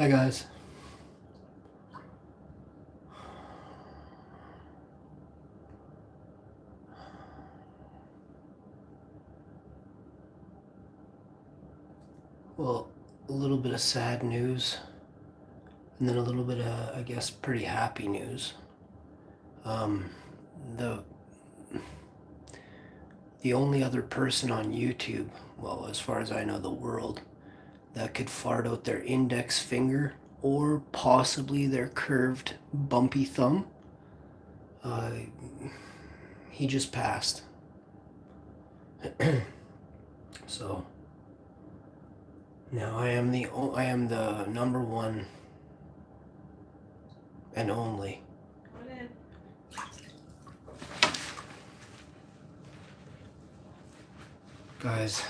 Hi guys. Well, a little bit of sad news, and then a little bit of, I guess, pretty happy news. Um, the the only other person on YouTube, well, as far as I know, the world, that could fart out their index finger or possibly their curved, bumpy thumb, uh, he just passed. So now I am the number one and only. Guys,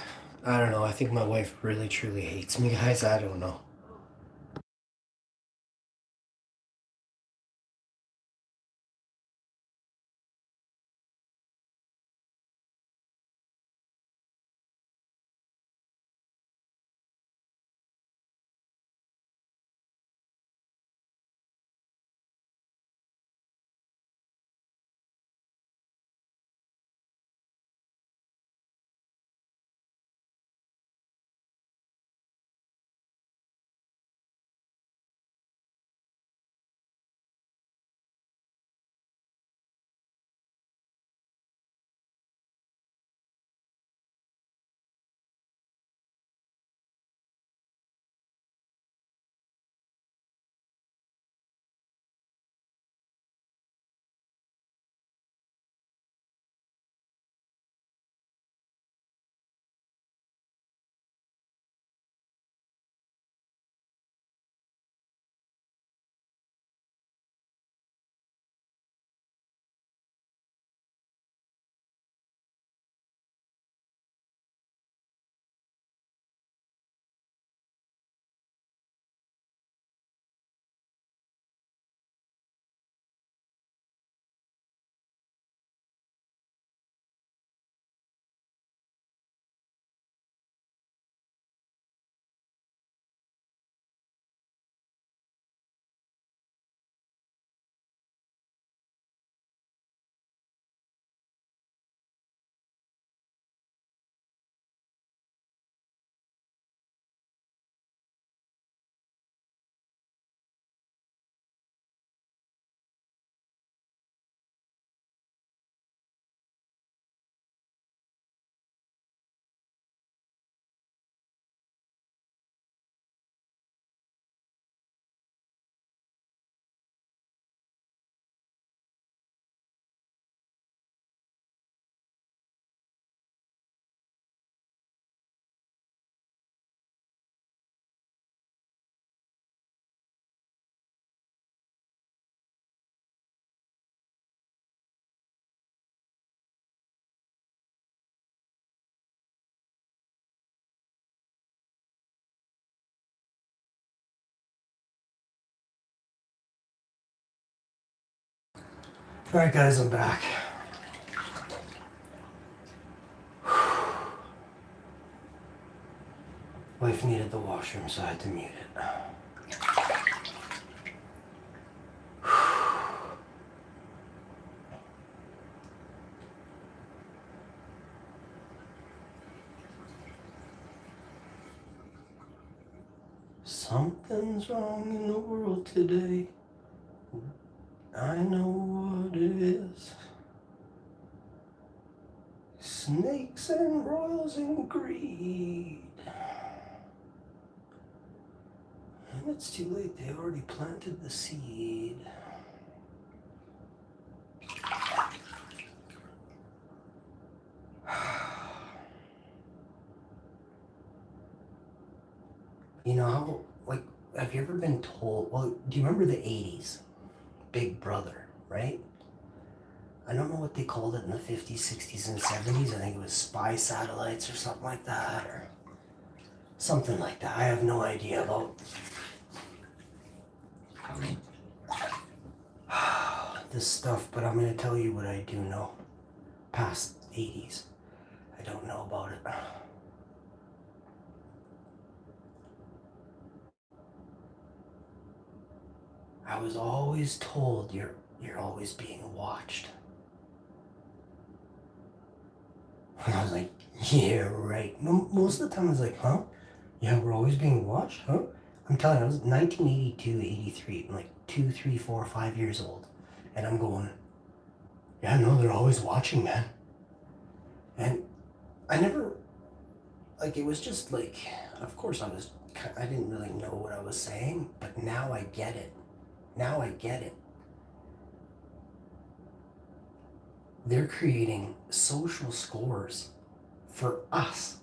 I don't know. I think my wife really truly hates me, guys. I don't know. Alright, guys, I'm back. Wife needed the washroom, so I had to mute it. Something's wrong in the world today. I know what it is. Snakes and royals and greed. And it's too late, they already planted the seed. You know how, like, have you ever been told, well, do you remember the 80s? Big Brother, right? I don't know what they called it in the 50s, 60s, and 70s. I think it was spy satellites or something like that, or something like that. I have no idea about this stuff, but I'm going to tell you what I do know. Past 80s. I don't know about it. I was always told you're always being watched. And I was like, yeah, right. Most of the time I was like, huh? Yeah, we're always being watched, huh? I'm telling you, I was 1982, 83, I'm like 2, 3, 4, 5 years old. And I'm going, yeah, no, they're always watching, man. And I never, like, it was just like, of course I didn't really know what I was saying, but now I get it. Now I get it. They're creating social scores for us.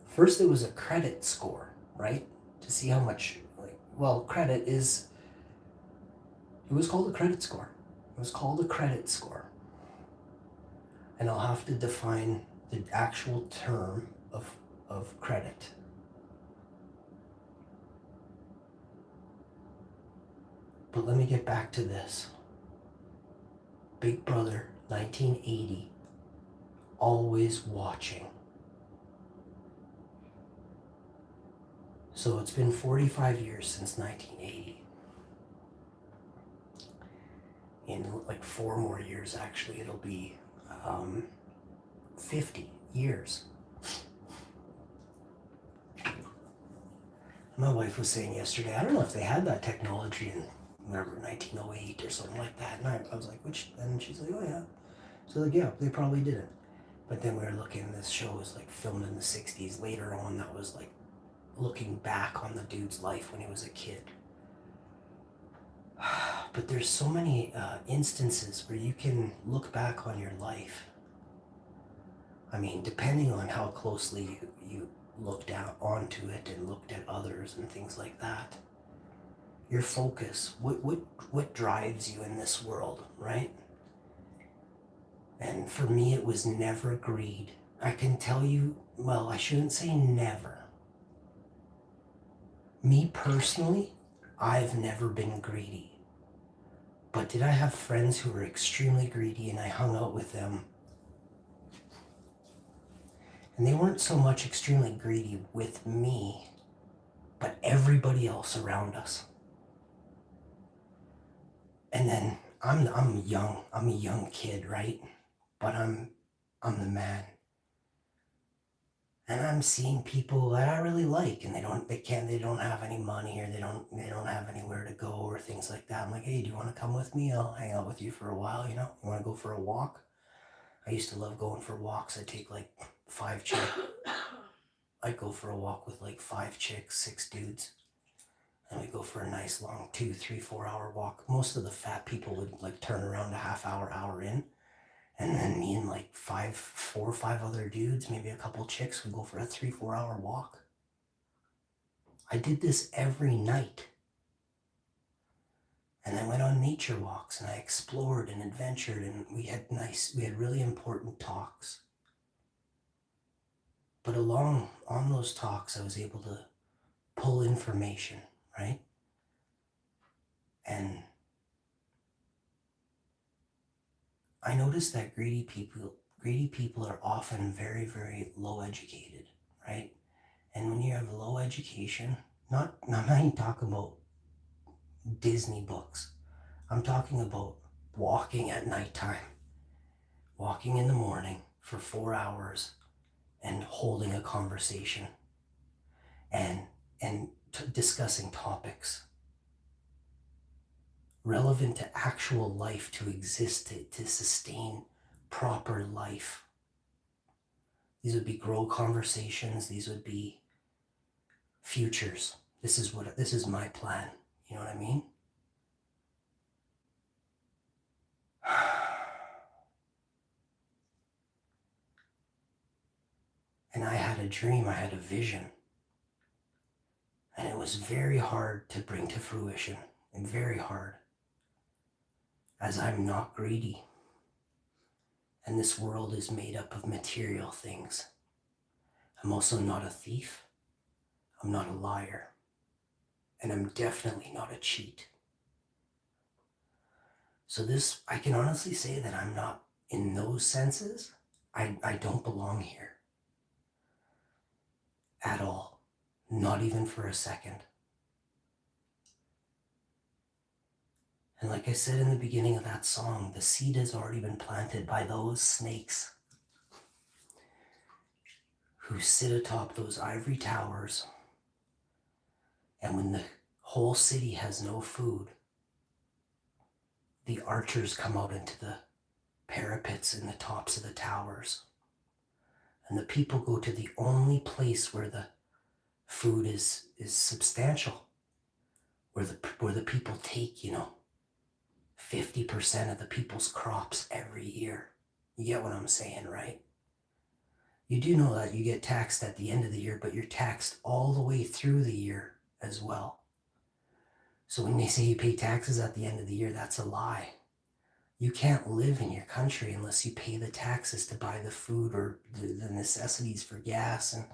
First, it was a credit score, right? To see how much, like, well, credit is, it was called a credit score. It was called a credit score. And I'll have to define the actual term of credit. But let me get back to this. Big Brother, 1980, always watching. So it's been 45 years since 1980. In like 4 more years, actually, it'll be 50 years. My wife was saying yesterday, I don't know if they had that technology in whatever 1908 or something like that. And I was like, which? And she's like, oh yeah. So like, yeah, they probably didn't. But then we were looking. This show was like filmed in the 60s. Later on, that was like looking back on the dude's life when he was a kid. But there's so many instances where you can look back on your life. I mean, depending on how closely you looked out onto it and looked at others and things like that. Your focus, what drives you in this world, right? And for me, it was never greed. I can tell you, well, I shouldn't say never. Me personally, I've never been greedy. But did I have friends who were extremely greedy and I hung out with them? And they weren't so much extremely greedy with me, but everybody else around us. And then I'm a young kid, right? But I'm the man. And I'm seeing people that I really like, and they don't have any money, or they don't have anywhere to go, or things like that. I'm like, hey, do you want to come with me? I'll hang out with you for a while. You want to go for a walk? I used to love going for walks. I'd take like 5 chicks. I'd go for a walk with like 5 chicks, 6 dudes, and we'd go for a nice long 2, 3, 4 hour walk. Most of the fat people would like turn around a half hour in. And then me and like 4 or 5 other dudes, maybe a couple chicks, would go for a 3, 4 hour walk. I did this every night. And I went on nature walks and I explored and adventured, and we had really important talks. But on those talks, I was able to pull information, right? And I noticed that greedy people are often very, very low educated, right? And when you have low education, I'm not even talking about Disney books. I'm talking about walking at nighttime, walking in the morning for 4 hours and holding a conversation and discussing topics relevant to actual life, to exist, to sustain proper life. These would be grow conversations. These would be futures. This is my plan. You know what I mean? And I had a dream, I had a vision. And it was very hard to bring to fruition, and very hard, as I'm not greedy. And this world is made up of material things. I'm also not a thief. I'm not a liar. And I'm definitely not a cheat. So I can honestly say that I'm not, in those senses, I don't belong here. At all. Not even for a second. And like I said in the beginning of that song, the seed has already been planted by those snakes who sit atop those ivory towers. And when the whole city has no food, the archers come out into the parapets in the tops of the towers. And the people go to the only place where the food is substantial, where the people take, 50% of the people's crops every year. You get what I'm saying, right? You do know that you get taxed at the end of the year, but you're taxed all the way through the year as well. So when they say you pay taxes at the end of the year, that's a lie. You can't live in your country unless you pay the taxes to buy the food or the necessities for gas and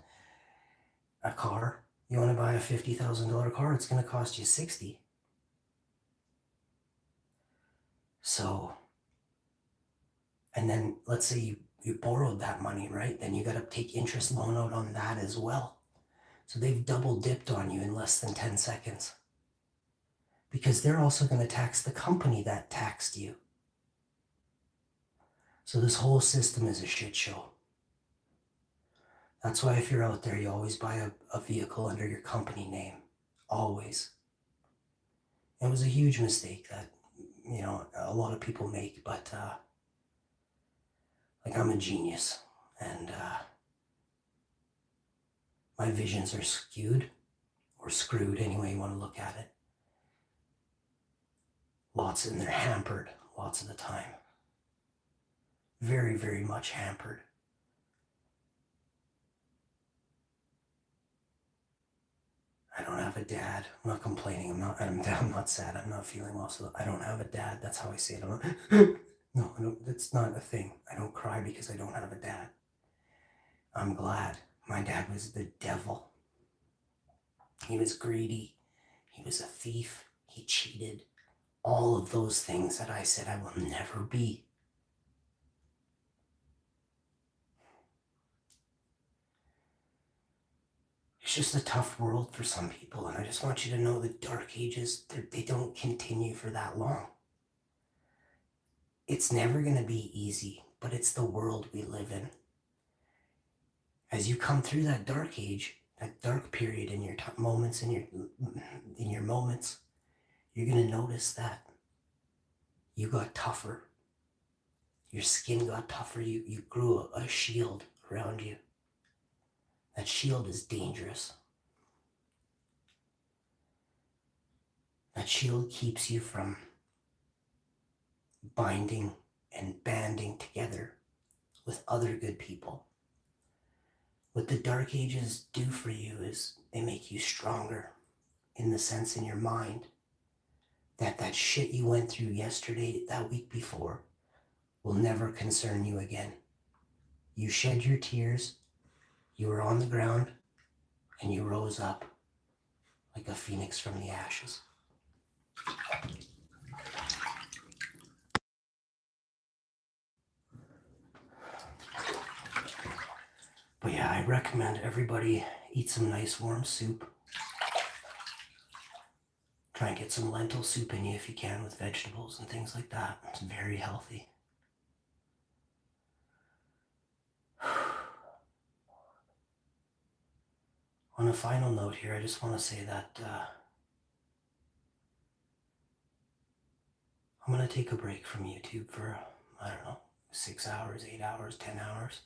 a car. You want to buy a $50,000 car, it's going to cost you $60,000. So, and then let's say you borrowed that money, right? Then you got to take interest loan out on that as well. So they've double dipped on you in less than 10 seconds. Because they're also going to tax the company that taxed you. So this whole system is a shit show. That's why if you're out there, you always buy a vehicle under your company name. Always. It was a huge mistake that, a lot of people make, but I'm a genius, and my visions are skewed, or screwed, any way you want to look at it. And they're hampered lots of the time. Very, very much hampered. I don't have a dad. I'm not complaining. I'm not sad. I'm not feeling well. So I don't have a dad. That's how I say it. No, that's not a thing. I don't cry because I don't have a dad. I'm glad. My dad was the devil. He was greedy. He was a thief. He cheated. All of those things that I said I will never be. It's just a tough world for some people, and I just want you to know the dark ages, they don't continue for that long. It's never going to be easy, but it's the world we live in. As you come through that dark age, that dark period in your moments, in your moments, you're going to notice that you got tougher. Your skin got tougher. You grew a shield around you. That shield is dangerous. That shield keeps you from binding and banding together with other good people. What the dark ages do for you is they make you stronger, in the sense in your mind that shit you went through yesterday, that week before, will never concern you again. You shed your tears, you were on the ground, and you rose up like a phoenix from the ashes. But yeah, I recommend everybody eat some nice warm soup. Try and get some lentil soup in you if you can, with vegetables and things like that. It's very healthy. On a final note here, I just want to say that I'm going to take a break from YouTube for, 6 hours, 8 hours, 10 hours.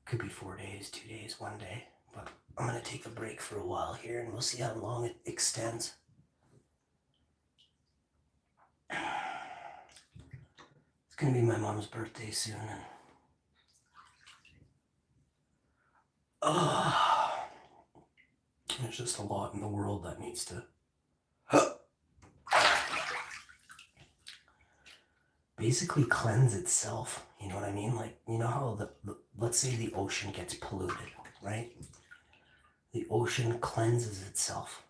Could be 4 days, 2 days, 1 day. But I'm going to take a break for a while here, and we'll see how long it extends. It's going to be my mom's birthday soon, and there's just a lot in the world that needs to basically cleanse itself. You know what I mean? Like, you know how let's say the ocean gets polluted, right? The ocean cleanses itself.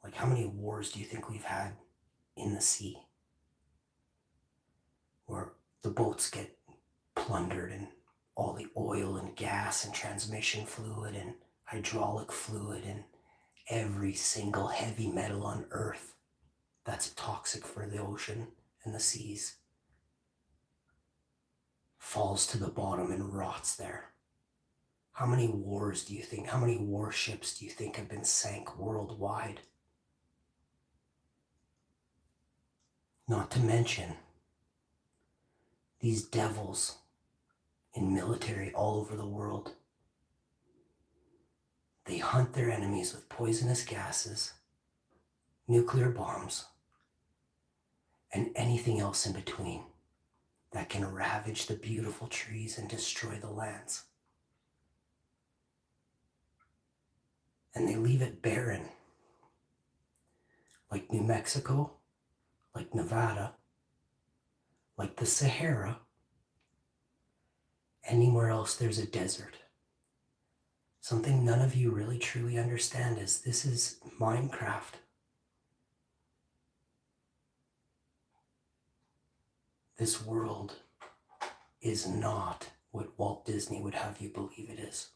Like, how many wars do you think we've had in the sea where the boats get plundered and all the oil and gas and transmission fluid and hydraulic fluid and every single heavy metal on Earth that's toxic for the ocean and the seas falls to the bottom and rots there? How many wars do you think, how many warships do you think have been sank worldwide? Not to mention these devils in military all over the world. They hunt their enemies with poisonous gases, nuclear bombs, and anything else in between that can ravage the beautiful trees and destroy the lands. And they leave it barren, like New Mexico, like Nevada, like the Sahara. Anywhere else there's a desert. Something none of you really truly understand is this is Minecraft. This world is not what Walt Disney would have you believe it is.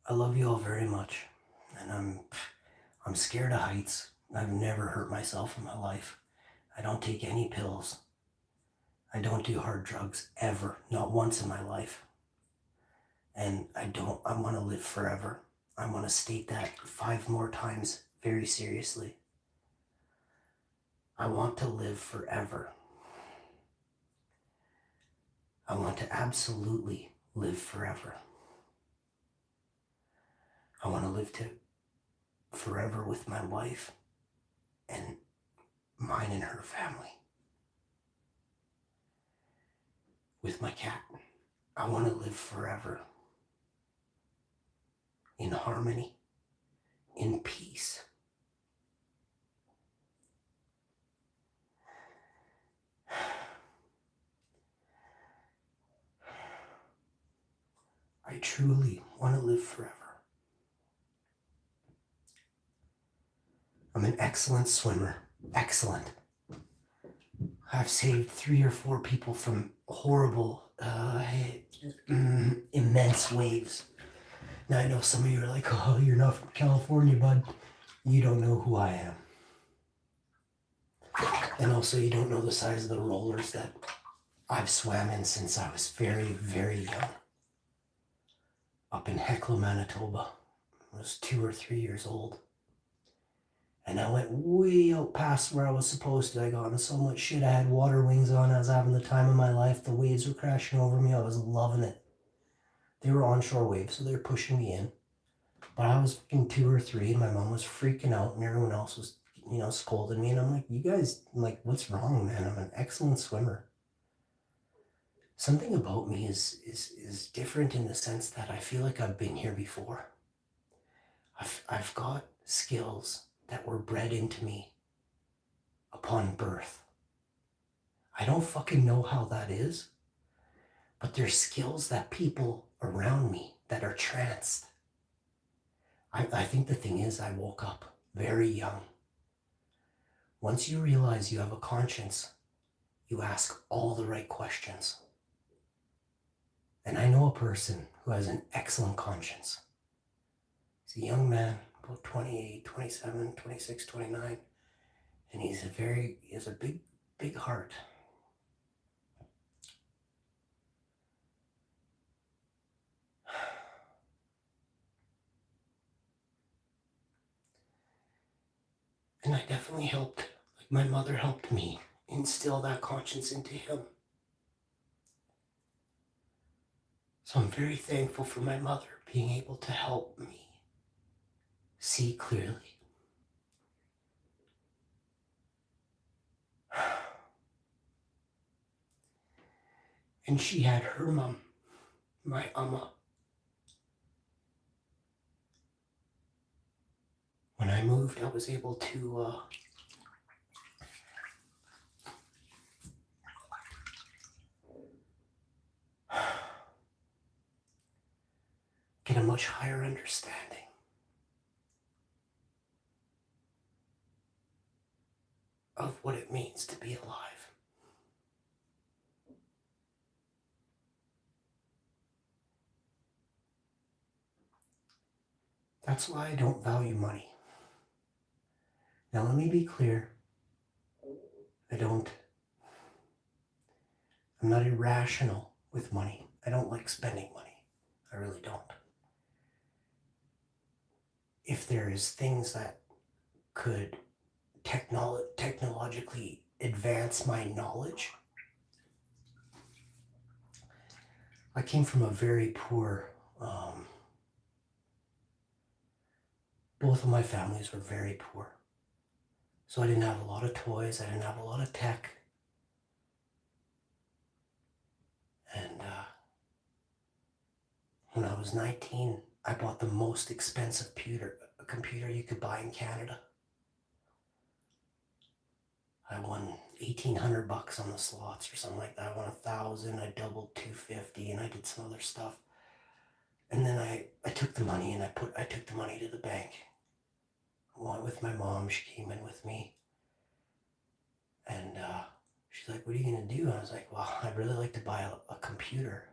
I love you all very much, and I'm scared of heights. I've never hurt myself in my life. I don't take any pills. I don't do hard drugs ever, not once in my life. And I want to live forever. I want to state that 5 more times very seriously. I want to live forever. I want to absolutely live forever. I want to live forever with my wife and mine and her family. With my cat. I want to live forever. In harmony. In peace. I truly want to live forever. I'm an excellent swimmer. Excellent. I've saved 3 or 4 people from horrible, immense waves. Now I know some of you are like, oh, you're not from California, bud. You don't know who I am. And also you don't know the size of the rollers that I've swam in since I was very, very young. Up in Hecla, Manitoba. I was 2 or 3 years old. And I went way out past where I was supposed to. I got into so much shit. I had water wings on. I was having the time of my life. The waves were crashing over me. I was loving it. They were onshore waves, so they were pushing me in. But I was fucking 2 or 3, and my mom was freaking out, and everyone else was, scolding me. And I'm like, you guys, what's wrong, man? I'm an excellent swimmer. Something about me is different in the sense that I feel like I've been here before. I've got skills that were bred into me upon birth. I don't fucking know how that is, but there's skills that people around me that are tranced. I think the thing is I woke up very young. Once you realize you have a conscience, you ask all the right questions. And I know a person who has an excellent conscience. He's a young man, about 28, 27, 26, 29, and he has a big heart. And I definitely helped, my mother helped me instill that conscience into him. So I'm very thankful for my mother being able to help me see clearly. And she had her mom, my Amma. When I moved, I was able to get a much higher understanding of what it means to be alive. That's why I don't value money. Now, let me be clear. I'm not irrational with money. I don't like spending money. I really don't. If there is things that could technologically advance my knowledge, I came from a very poor, both of my families were very poor. So I didn't have a lot of toys. I didn't have a lot of tech. And when I was 19, I bought the most expensive computer you could buy in Canada. I won $1,800 on the slots or something like that. I won 1,000. I doubled 250, and I did some other stuff. And then I took the money and I took the money to the bank. I went with my mom. She came in with me, and she's like, "What are you gonna do?" And I was like, "Well, I'd really like to buy a computer."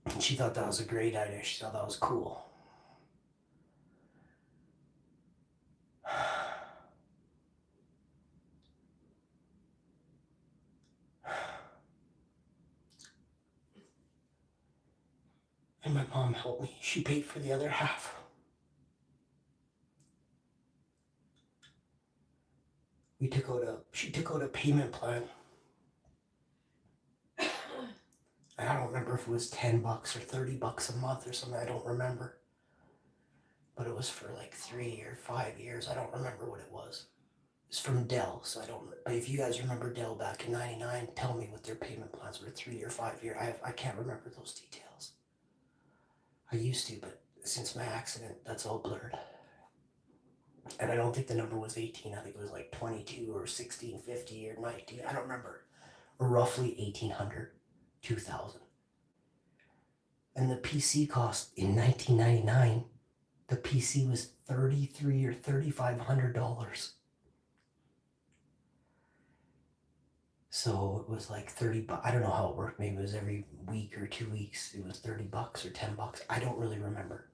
And she thought that was a great idea. She thought that was cool. And my mom helped me. She paid for the other half. She took out a payment plan. I don't remember if it was $10 or $30 a month or something. I don't remember. But it was for like 3 or 5 years. I don't remember what it was. It's from Dell, so I don't. But if you guys remember Dell back in '99, tell me what their payment plans were, 3 or 5 year. I can't remember those details. I used to, but since my accident, that's all blurred. And I don't think the number was 18. I think it was like 22 or 1650 or 19. I don't remember. Or roughly 1800, 2000. And the PC cost in 1999. The PC was $3,300 or $3,500. So it was like 30 bucks. I don't know how it worked. Maybe it was every week or 2 weeks. It was 30 bucks or 10 bucks. I don't really remember.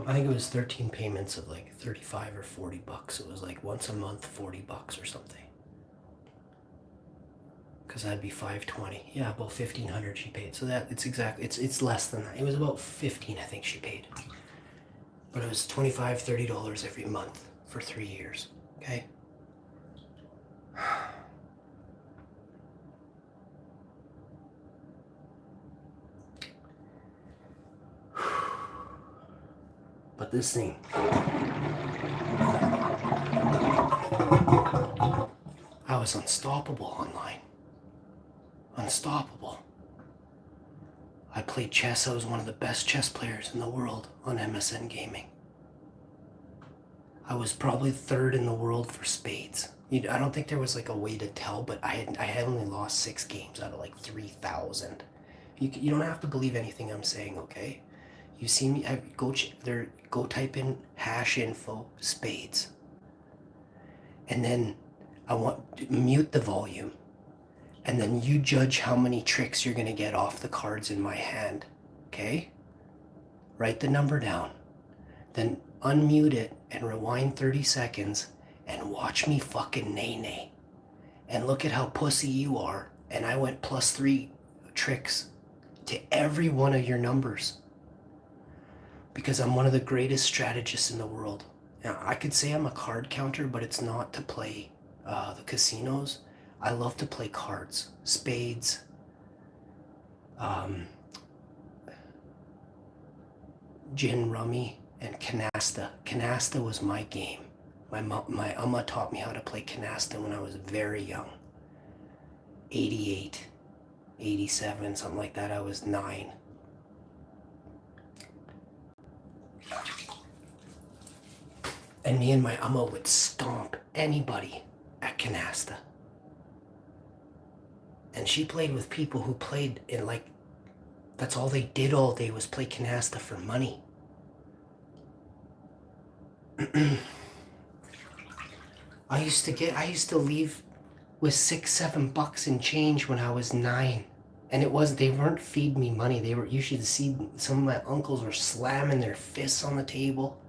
I think it was 13 payments of like 35 or 40 bucks. It was like once a month, 40 bucks or something. Because that'd be 520. Yeah, about 1,500 she paid. So that it's less than that. It was about 15, I think she paid. But it was $25, $30 every month for 3 years. Okay. But this thing, I was unstoppable online. Unstoppable. I played chess. I was one of the best chess players in the world on MSN Gaming. I was probably third in the world for spades. I don't think there was like a way to tell, but I had only lost 6 games out of like 3,000. You don't have to believe anything I'm saying, okay? You see me, go type in #info spades. And then I want to mute the volume. And then you judge how many tricks you're gonna get off the cards in my hand, okay? Write the number down. Then unmute it and rewind 30 seconds and watch me fucking nay. And look at how pussy you are. And I went +3 tricks to every one of your numbers. Because I'm one of the greatest strategists in the world. Now, I could say I'm a card counter, but it's not to play the casinos. I love to play cards, spades, gin rummy, and canasta. Canasta was my game. My Amma taught me how to play canasta when I was very young. 88, 87, something like that. I was 9. And me and my Amma would stomp anybody at canasta. And she played with people who played in like, that's all they did all day was play canasta for money. I used to leave with $6-7 in change when I was 9. And they weren't feeding me money. You should see some of my uncles were slamming their fists on the table,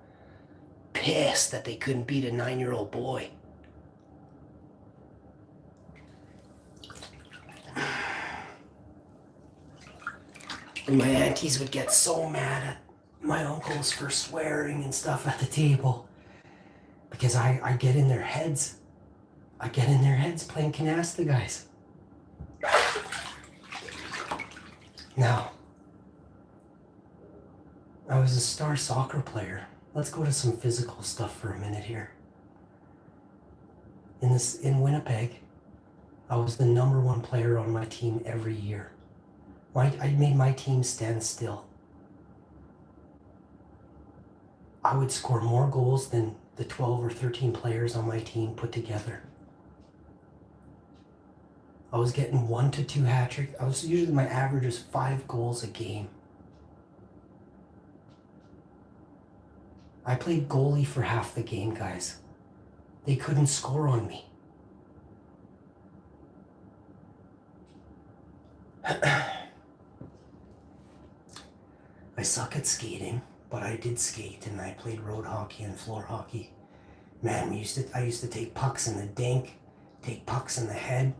pissed that they couldn't beat a 9-year-old boy. And my aunties would get so mad at my uncles for swearing and stuff at the table because I get in their heads. I get in their heads playing canasta, guys. Now, I was a star soccer player. Let's go to some physical stuff for a minute here. In Winnipeg, I was the #1 player on my team every year. I made my team stand still. I would score more goals than the 12 or 13 players on my team put together. I was getting 1 to 2 hat tricks. My average was 5 goals a game. I played goalie for half the game, guys. They couldn't score on me. I suck at skating, but I did skate, and I played road hockey and floor hockey. Man, I used to take pucks in the dink, take pucks in the head.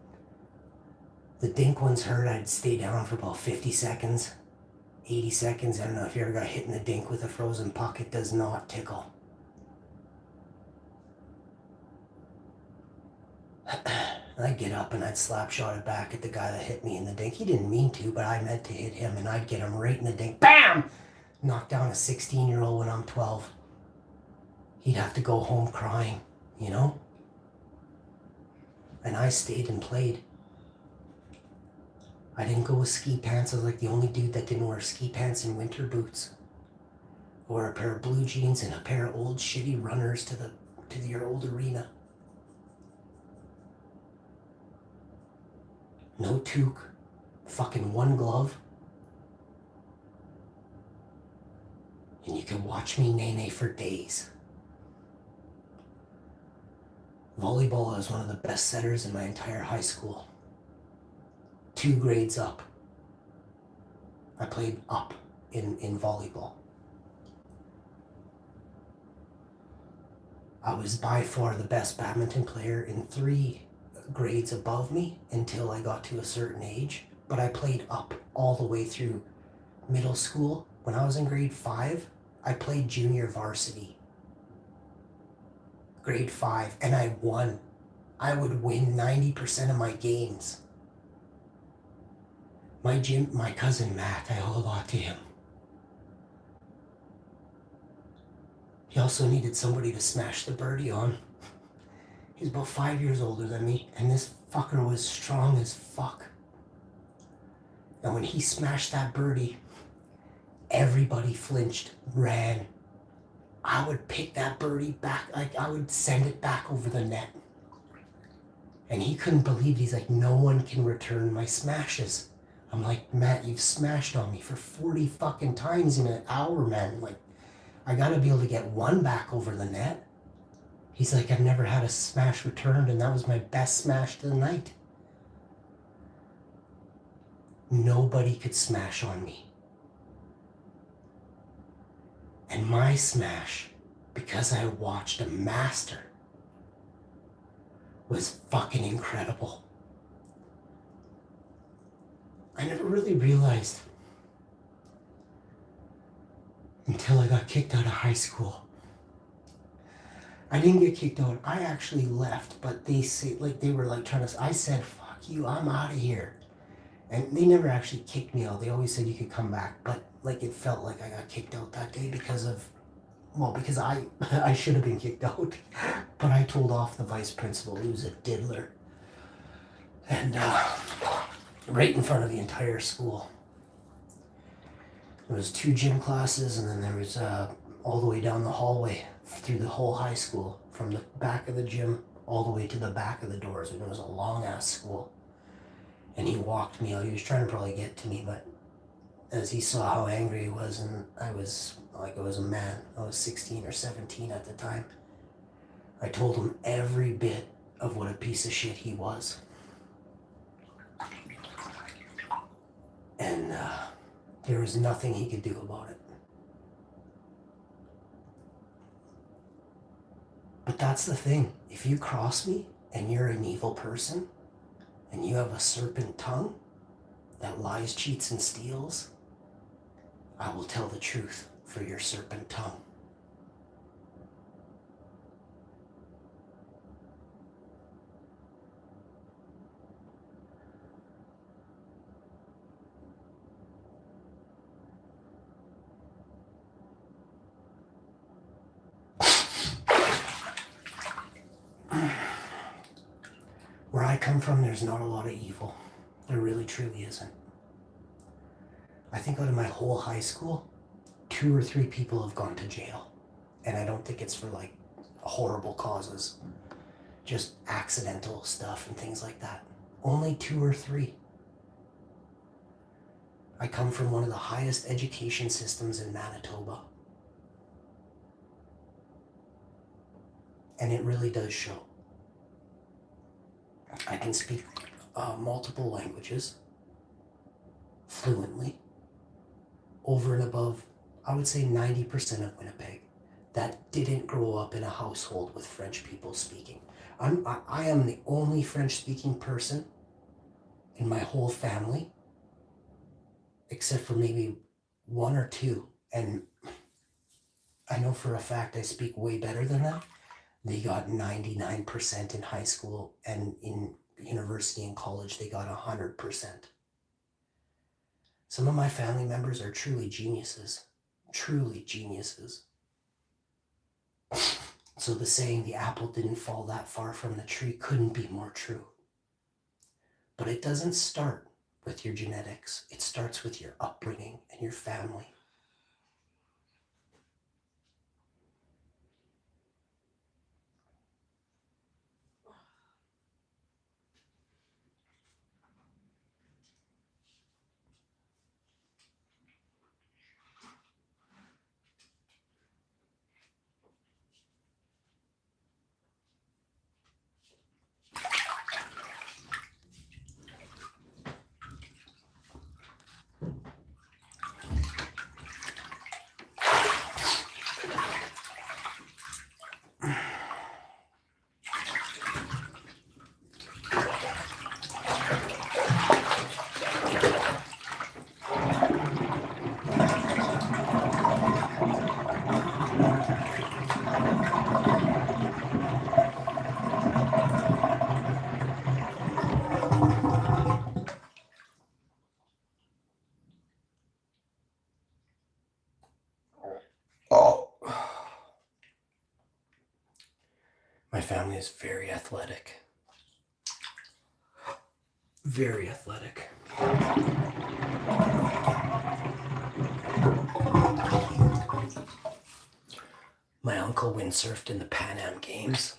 The dink one's hurt, I'd stay down for about 50 seconds, 80 seconds. I don't know if you ever got hit in the dink with a frozen puck. It does not tickle. I'd get up and I'd slap shot it back at the guy that hit me in the dink. He didn't mean to, but I meant to hit him, and I'd get him right in the dink. BAM! Knock down a 16-year-old when I'm 12. He'd have to go home crying, you know? And I stayed and played. I didn't go with ski pants. I was like the only dude that didn't wear ski pants and winter boots. I wore a pair of blue jeans and a pair of old shitty runners to your old arena. No toque. Fucking one glove. And you can watch me nay for days. Volleyball, I was one of the best setters in my entire high school. 2 grades up. I played up in volleyball. I was by far the best badminton player in 3 grades above me until I got to a certain age. But I played up all the way through middle school. When I was in grade 5, I played junior varsity. Grade 5, and I won. I would win 90% of my games. My cousin Matt, I owe a lot to him. He also needed somebody to smash the birdie on. He's about 5 years older than me, and this fucker was strong as fuck. And when he smashed that birdie, everybody flinched, ran. I would pick that birdie back, I would send it back over the net. And he couldn't believe it. He's like, no one can return my smashes. I'm like, Matt, you've smashed on me for 40 fucking times in an hour, man. Like, I gotta be able to get one back over the net. He's like, I've never had a smash returned, and that was my best smash of the night. Nobody could smash on me. And my smash, because I watched a master, was fucking incredible. I never really realized until I got kicked out of high school. I didn't get kicked out. I actually left, but they were trying to, I said, fuck you, I'm out of here. And they never actually kicked me out. They always said you could come back, but it felt like I got kicked out that day because I should have been kicked out. But I told off the vice principal, who was a diddler. And right in front of the entire school. There was 2 gym classes, and then there was all the way down the hallway through the whole high school, from the back of the gym all the way to the back of the doors. And it was a long ass school. And he walked me out. He was trying to probably get to me, but as he saw how angry he was, and I was a man, I was 16 or 17 at the time, I told him every bit of what a piece of shit he was. And there was nothing he could do about it. But that's the thing. If you cross me and you're an evil person and you have a serpent tongue that lies, cheats, and steals, I will tell the truth for your serpent tongue. Where I come from, there's not a lot of evil. There really, truly isn't. I think out of my whole high school, 2 or 3 people have gone to jail. And I don't think it's for like horrible causes, just accidental stuff and things like that. Only 2 or 3. I come from one of the highest education systems in Manitoba. And it really does show. I can speak multiple languages fluently, over and above, I would say 90% of Winnipeg that didn't grow up in a household with French people speaking. I am the only French-speaking person in my whole family, except for maybe 1 or 2. And I know for a fact I speak way better than them. They got 99% in high school, and in university and college, they got 100%. Some of my family members are truly geniuses. Truly geniuses. So the saying, the apple didn't fall that far from the tree, couldn't be more true. But it doesn't start with your genetics. It starts with your upbringing and your family. My family is very athletic. Very athletic. My uncle windsurfed in the Pan Am Games.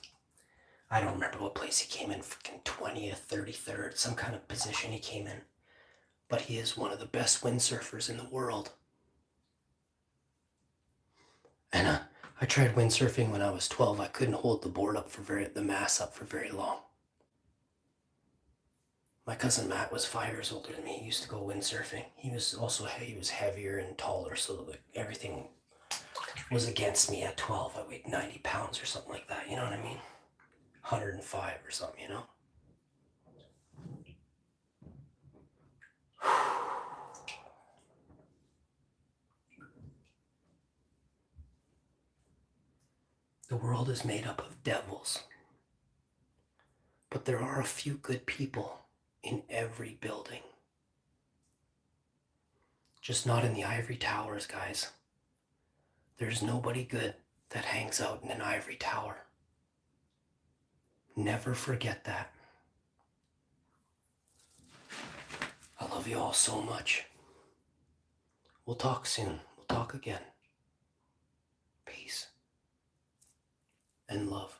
I don't remember what place he came in, fucking 20th, 33rd, some kind of position he came in. But he is one of the best windsurfers in the world. And I tried windsurfing when I was 12. I couldn't hold the board up the mast up for very long. My cousin Matt was 5 years older than me. He used to go windsurfing. He was heavier and taller, so everything was against me at 12. I weighed 90 pounds or something like that, you know what I mean? 105 or something, you know? The world is made up of devils. But there are a few good people in every building. Just not in the ivory towers, guys. There's nobody good that hangs out in an ivory tower. Never forget that. I love you all so much. We'll talk soon. We'll talk again. Peace and love.